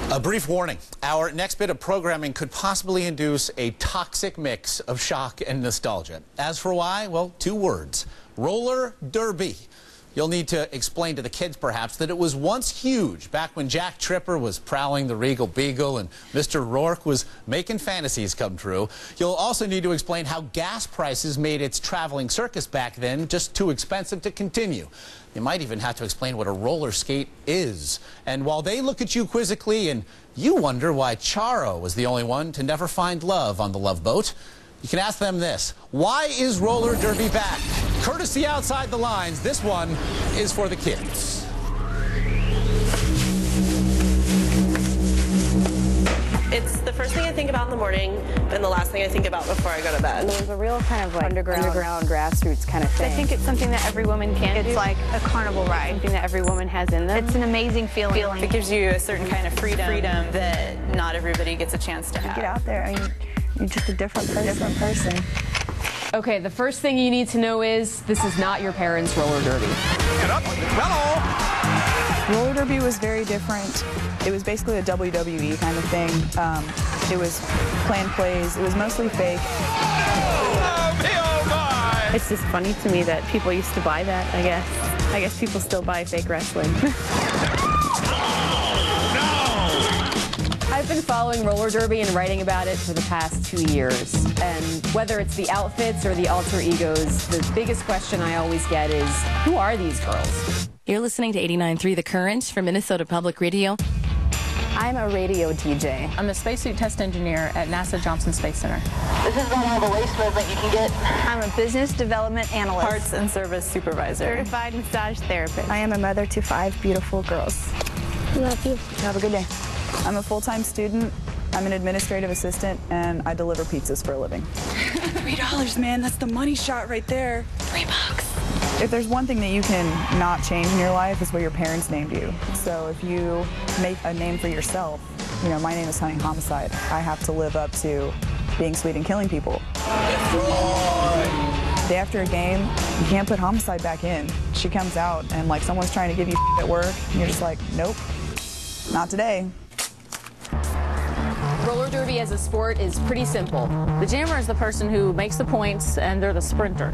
A brief warning. Our next bit of programming could possibly induce a toxic mix of shock and nostalgia. As for why, well, 2 words. Roller derby. You'll need to explain to the kids, perhaps, that it was once huge, back when Jack Tripper was prowling the Regal Beagle and Mr. Rourke was making fantasies come true. You'll also need to explain how gas prices made its traveling circus back then just too expensive to continue. You might even have to explain what a roller skate is. And while they look at you quizzically and you wonder why Charo was the only one to never find love on the Love Boat, you can ask them this: why is roller derby back? Courtesy Outside the Lines, this one is for the kids. It's the first thing I think about in the morning and the last thing I think about before I go to bed. It was a real kind of like underground grassroots kind of thing. I think it's something that every woman can do. It's like a carnival ride. Something that every woman has in them. It's an amazing feeling. It gives you a certain kind of freedom that not everybody gets a chance to have. You get out there and you're just a different person. Okay, the first thing you need to know is this is not your parents' roller derby. Get up, hello! Roller derby was very different. It was basically a WWE kind of thing. It was planned plays. It was mostly fake. It's just funny to me that people used to buy that, I guess. I guess people still buy fake wrestling. I've been following roller derby and writing about it for the past 2 years. And whether it's the outfits or the alter egos, the biggest question I always get is, who are these girls? You're listening to 89.3 The Current from Minnesota Public Radio. I'm a radio DJ. I'm a spacesuit test engineer at NASA Johnson Space Center. This is not all the waste movement you can get. I'm a business development analyst. Parts and service supervisor. Certified massage therapist. I am a mother to 5 beautiful girls. Love you. Have a good day. I'm a full-time student. I'm an administrative assistant, and I deliver pizzas for a living. $3, man. That's the money shot right there. $3. If there's one thing that you can not change in your life, it's what your parents named you. So if you make a name for yourself, you know, my name is Honey Homicide. I have to live up to being sweet and killing people. Day after a game, you can't put Homicide back in. She comes out and like someone's trying to give you at work, and you're just like, nope, not today. Roller derby as a sport is pretty simple. The jammer is the person who makes the points, and they're the sprinter.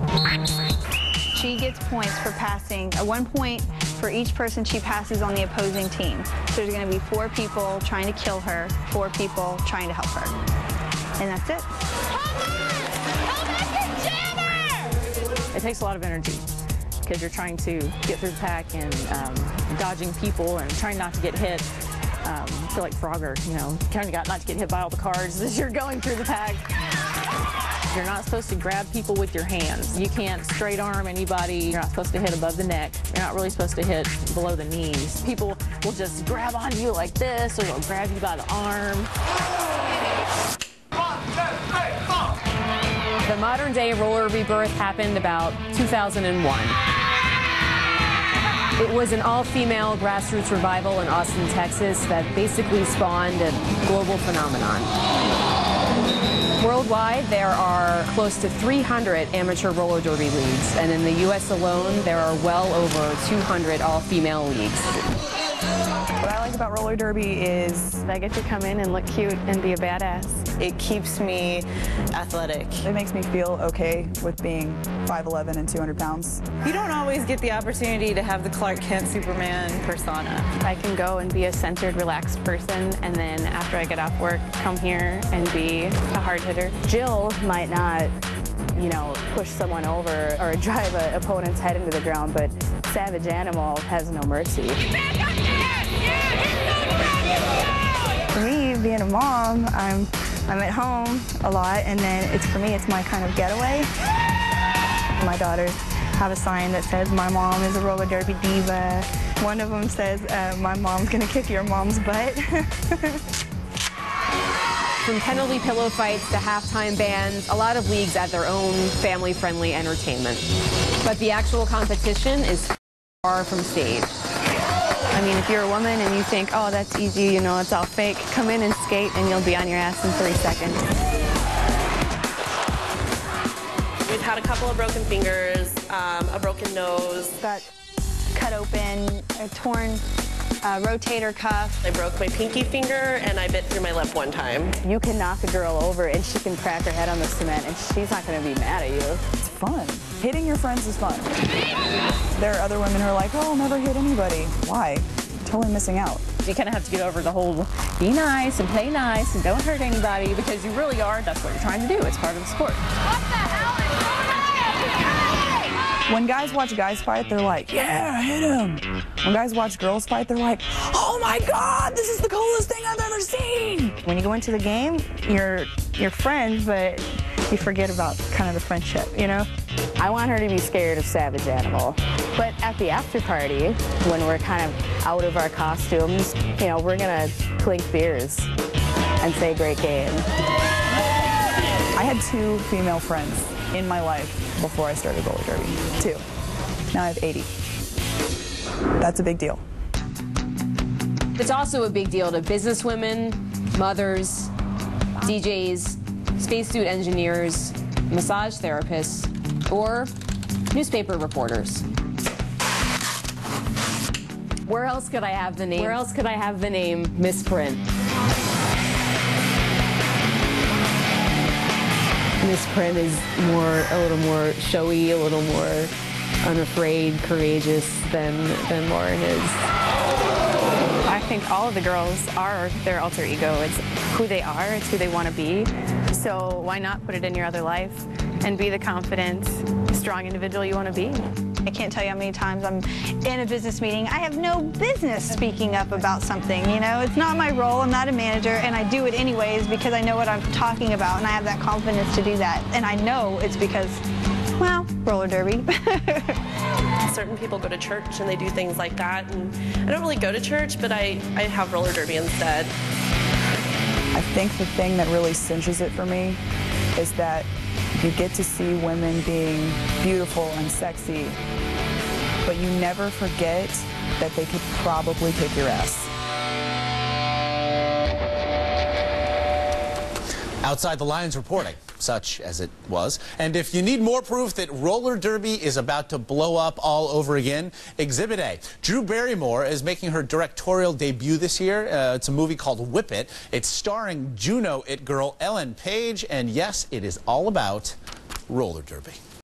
She gets points for passing, 1 point for each person she passes on the opposing team. So there's going to be 4 people trying to kill her, 4 people trying to help her. And that's it. It takes a lot of energy because you're trying to get through the pack and dodging people and trying not to get hit. I feel like Frogger, you know, kind of got not to get hit by all the cards as you're going through the pack. You're not supposed to grab people with your hands. You can't straight arm anybody. You're not supposed to hit above the neck. You're not really supposed to hit below the knees. People will just grab onto you like this, or they'll grab you by the arm. 1, 2, 3, 4. The modern day roller rebirth happened about 2001. It was an all-female grassroots revival in Austin, Texas that basically spawned a global phenomenon. Worldwide, there are close to 300 amateur roller derby leagues, and in the U.S. alone, there are well over 200 all-female leagues. What I like about roller derby is I get to come in and look cute and be a badass. It keeps me athletic. it makes me feel okay with being 5'11" and 200 pounds. You don't always get the opportunity to have the Clark Kent Superman persona. I can go and be a centered, relaxed person, and then after I get off work, come here and be a hard hitter. Jill might not, you know, push someone over or drive an opponent's head into the ground, but Savage Animal has no mercy. For me, being a mom, I'm at home a lot, and then for me, it's my kind of getaway. My daughters have a sign that says, "My mom is a roller derby diva." One of them says, "My mom's gonna kick your mom's butt." From penalty pillow fights to halftime bands, a lot of leagues add their own family-friendly entertainment. But the actual competition is far from staged. I mean, if you're a woman and you think, oh, that's easy, you know, it's all fake, come in and skate and you'll be on your ass in 3 seconds. We've had a couple of broken fingers, a broken nose. Got cut open, a torn rotator cuff. I broke my pinky finger and I bit through my lip one time. You can knock a girl over and she can crack her head on the cement and she's not going to be mad at you. It's fun. Hitting your friends is fun. There are other women who are like, oh, I'll never hit anybody. Why? Totally missing out. You kind of have to get over the whole be nice and play nice and don't hurt anybody, because you really are. That's what you're trying to do. It's part of the sport. What the hell is When guys watch guys fight, they're like, yeah, hit him. When guys watch girls fight, they're like, oh my God, this is the coolest thing I've ever seen. When you go into the game, you're friends, but you forget about kind of the friendship, you know? I want her to be scared of Savage Animal. But at the after party, when we're kind of out of our costumes, you know, we're going to clink beers and say great game. I had 2 female friends in my life before I started roller derby. 2. Now I have 80. That's a big deal. It's also a big deal to businesswomen, mothers, DJs, spacesuit engineers, massage therapists, or newspaper reporters. Where else could I have the name? Where else could I have the name Misprint? Misprint is a little more showy, a little more unafraid, courageous than Lauren is. I think all of the girls are their alter ego. It's who they are, it's who they want to be. So why not put it in your other life and be the confident, strong individual you want to be? I can't tell you how many times I'm in a business meeting. I have no business speaking up about something, you know? It's not my role, I'm not a manager, and I do it anyways because I know what I'm talking about and I have that confidence to do that. And I know it's because, well, roller derby. Certain people go to church and they do things like that, and I don't really go to church, but I have roller derby instead. I think the thing that really cinches it for me is that you get to see women being beautiful and sexy, but you never forget that they could probably kick your ass. Outside the lines reporting, such as it was. And if you need more proof that roller derby is about to blow up all over again, Exhibit A. Drew Barrymore is making her directorial debut this year. It's a movie called Whip It. It's starring Juno It girl Ellen Page, and yes, it is all about roller derby.